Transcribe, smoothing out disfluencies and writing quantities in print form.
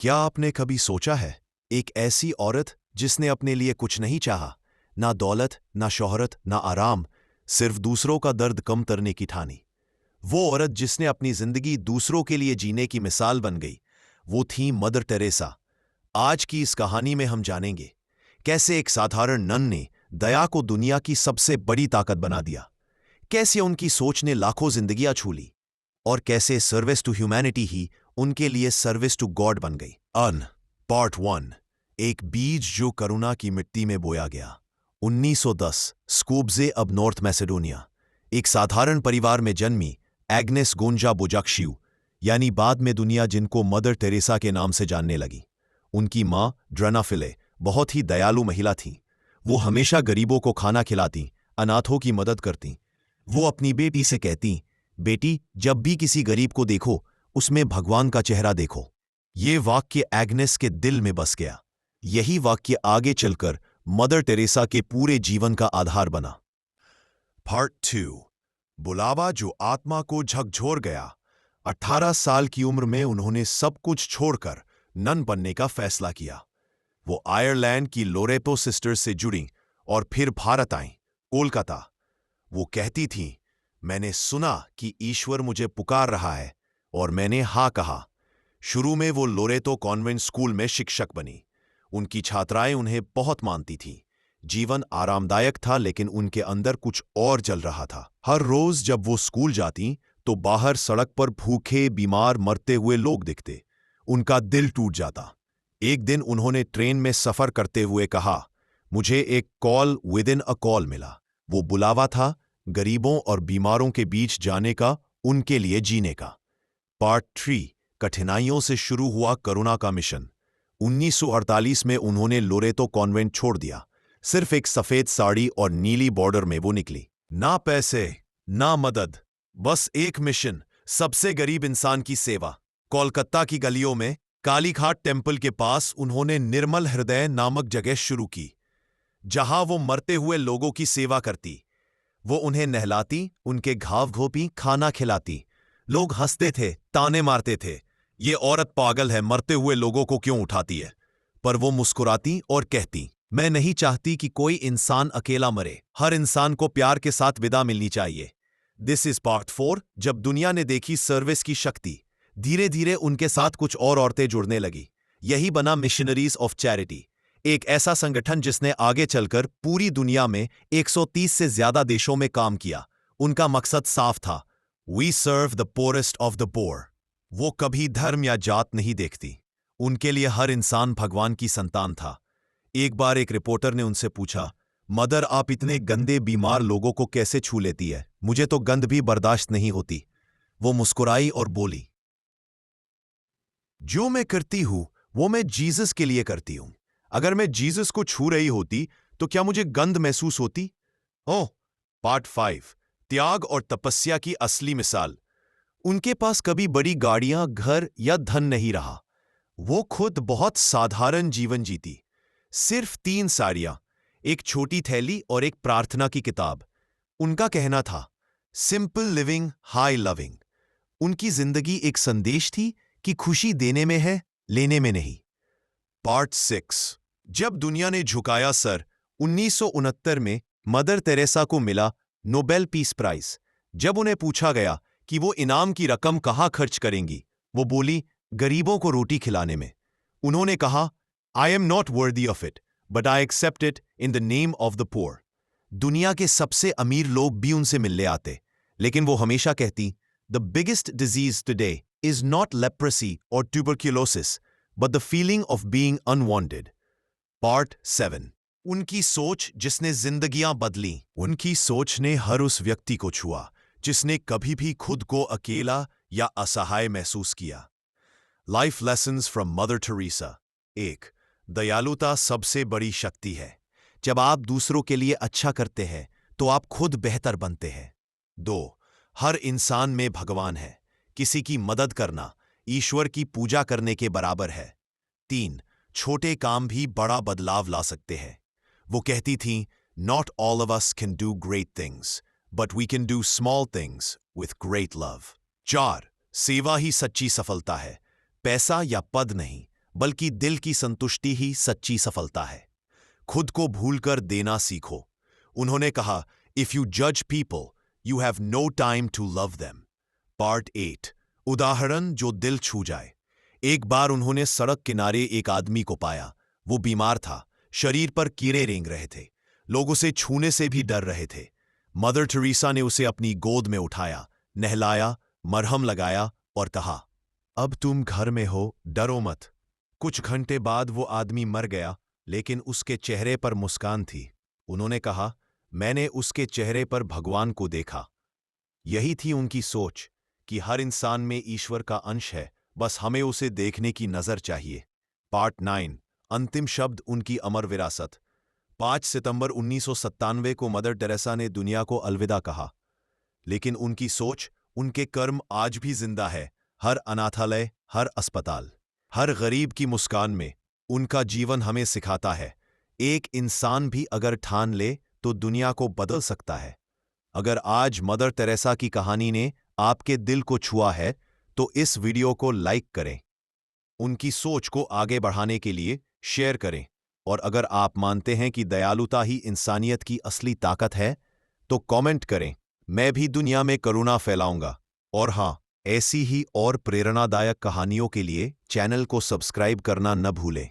क्या आपने कभी सोचा है, एक ऐसी औरत जिसने अपने लिए कुछ नहीं चाहा, ना दौलत, ना शोहरत, ना आराम, सिर्फ दूसरों का दर्द कम करने की ठानी। वो औरत जिसने अपनी जिंदगी दूसरों के लिए जीने की मिसाल बन गई, वो थी मदर टेरेसा। आज की इस कहानी में हम जानेंगे कैसे एक साधारण नन ने दया को दुनिया की सबसे बड़ी ताकत बना दिया, कैसे उनकी सोच ने लाखों जिंदगियां छू ली, और कैसे सर्विस टू ह्यूमैनिटी ही उनके लिए सर्विस टू गॉड बन गई। अन पार्ट 1, एक बीज जो करुणा की मिट्टी में बोया गया। 1910 स्कूब्जे अब नॉर्थ मैसेडोनिया। एक साधारण परिवार में जन्मी एग्नेस गोंजा बोजाक्शियू, यानी बाद में दुनिया जिनको मदर टेरेसा के नाम से जानने लगी। उनकी मां ड्रना फिले बहुत ही दयालु महिला थीं। वो हमेशा गरीबों को खाना खिलाती, अनाथों की मदद करती। वो अपनी बेटी से कहती, बेटी, जब भी किसी गरीब को देखो उसमें भगवान का चेहरा देखो। ये वाक्य एग्नेस के दिल में बस गया। यही वाक्य आगे चलकर मदर टेरेसा के पूरे जीवन का आधार बना। पार्ट 2, बुलावा जो आत्मा को झकझोर गया। 18 साल की उम्र में उन्होंने सब कुछ छोड़कर नन बनने का फैसला किया। वो आयरलैंड की लोरेतो सिस्टर्स से जुड़ी और फिर भारत आईं, कोलकाता। वो कहती थीं, मैंने सुना कि ईश्वर मुझे पुकार रहा है और मैंने हाँ कहा। शुरू में वो लोरेतो कॉन्वेंट स्कूल में शिक्षक बनी। उनकी छात्राएं उन्हें बहुत मानती थीं। जीवन आरामदायक था, लेकिन उनके अंदर कुछ और जल रहा था। हर रोज जब वो स्कूल जाती तो बाहर सड़क पर भूखे, बीमार, मरते हुए लोग दिखते। उनका दिल टूट जाता। एक दिन उन्होंने ट्रेन में सफर करते हुए कहा, मुझे एक call with in a call मिला। वो बुलावा था, गरीबों और बीमारों के बीच जाने का, उनके लिए जीने का। पार्ट 3, कठिनाइयों से शुरू हुआ करुणा का मिशन। 1948 में उन्होंने लोरेतो कॉन्वेंट छोड़ दिया। सिर्फ एक सफेद साड़ी और नीली बॉर्डर में वो निकली। ना पैसे, ना मदद, बस एक मिशन, सबसे गरीब इंसान की सेवा। कोलकाता की गलियों में कालीघाट टेम्पल के पास उन्होंने निर्मल हृदय नामक जगह शुरू की, जहां वो मरते हुए लोगों की सेवा करती। वो उन्हें नहलाती, उनके घाव घोपी, खाना खिलाती। लोग हंसते थे, ताने मारते थे, ये औरत पागल है, मरते हुए लोगों को क्यों उठाती है। पर वो मुस्कुराती और कहती, मैं नहीं चाहती कि कोई इंसान अकेला मरे। हर इंसान को प्यार के साथ विदा मिलनी चाहिए। दिस इज पार्ट 4, जब दुनिया ने देखी सर्विस की शक्ति। धीरे धीरे उनके साथ कुछ और औरतें जुड़ने लगी। यही बना मिशनरीज ऑफ चैरिटी, एक ऐसा संगठन जिसने आगे चलकर पूरी दुनिया में 130 से ज्यादा देशों में काम किया। उनका मकसद साफ था, we serve the poorest of the poor. वो कभी धर्म या जात नहीं देखती। उनके लिए हर इंसान भगवान की संतान था। एक बार एक रिपोर्टर ने उनसे पूछा, मदर, आप इतने गंदे बीमार लोगों को कैसे छू लेती है? मुझे तो गंध भी बर्दाश्त नहीं होती। वो मुस्कुराई और बोली, जो मैं करती हूं वो मैं जीसस के लिए करती हूं। अगर मैं जीसस को छू रही होती तो क्या मुझे गंध महसूस होती? ओह। पार्ट 5, त्याग और तपस्या की असली मिसाल। उनके पास कभी बड़ी गाड़ियां, घर या धन नहीं रहा। वो खुद बहुत साधारण जीवन जीती। सिर्फ 3 साड़ियां, एक छोटी थैली और एक प्रार्थना की किताब। उनका कहना था, सिंपल लिविंग, हाई लविंग। उनकी जिंदगी एक संदेश थी कि खुशी देने में है, लेने में नहीं। पार्ट 6, जब दुनिया ने झुकाया सर। 1969 में मदर टेरेसा को मिला नोबेल पीस प्राइज। जब उन्हें पूछा गया कि वो इनाम की रकम कहां खर्च करेंगी, वो बोली, गरीबों को रोटी खिलाने में। उन्होंने कहा, I am not worthy of it, but I accept it in the name of the poor. दुनिया के सबसे अमीर लोग भी उनसे मिलने आते, लेकिन वो हमेशा कहती, the biggest disease today is not leprosy or tuberculosis, but the feeling of being unwanted. Part 7, उनकी सोच जिसने जिंदगियां बदली। उनकी सोच ने हर उस व्यक्ति को छुआ जिसने कभी भी खुद को अकेला या असहाय महसूस किया। Life lessons from mother Teresa. 1, दयालुता सबसे बड़ी शक्ति है। जब आप दूसरों के लिए अच्छा करते हैं तो आप खुद बेहतर बनते हैं। 2, हर इंसान में भगवान है। किसी की मदद करना ईश्वर की पूजा करने के बराबर है। 3, छोटे काम भी बड़ा बदलाव ला सकते हैं। वो कहती थीं, not all of us can do great things, but we can do small things with great love. 4, सेवा ही सच्ची सफलता है, पैसा या पद नहीं, बल्कि दिल की संतुष्टि ही सच्ची सफलता है। खुद को भूलकर देना सीखो। उन्होंने कहा, इफ यू जज people you have no time to love them. Part 8, उदाहरण जो दिल छू जाए। एक बार उन्होंने सड़क किनारे एक आदमी को पाया। वो बीमार था, शरीर पर कीड़े रेंग रहे थे, लोग उसे छूने से भी डर रहे थे। मदर टेरेसा ने उसे अपनी गोद में उठाया, नहलाया, मरहम लगाया और कहा, अब तुम घर में हो, डरो मत। कुछ घंटे बाद वो आदमी मर गया, लेकिन उसके चेहरे पर मुस्कान थी। उन्होंने कहा, मैंने उसके चेहरे पर भगवान को देखा। यही थी उनकी सोच कि हर इंसान में ईश्वर का अंश है, बस हमें उसे देखने की नजर चाहिए। पार्ट 9, अंतिम शब्द उनकी अमर विरासत। 5 सितंबर 1997 को मदर टेरेसा ने दुनिया को अलविदा कहा, लेकिन उनकी सोच, उनके कर्म आज भी जिंदा है। हर अनाथालय, हर अस्पताल, हर गरीब की मुस्कान में उनका जीवन हमें सिखाता है, एक इंसान भी अगर ठान ले तो दुनिया को बदल सकता है। अगर आज मदर टेरेसा की कहानी ने आपके दिल को छुआ है तो इस वीडियो को लाइक करें, उनकी सोच को आगे बढ़ाने के लिए शेयर करें, और अगर आप मानते हैं कि दयालुता ही इंसानियत की असली ताकत है तो कमेंट करें, मैं भी दुनिया में करुणा फैलाऊंगा। और हाँ, ऐसी ही और प्रेरणादायक कहानियों के लिए चैनल को सब्सक्राइब करना न भूलें।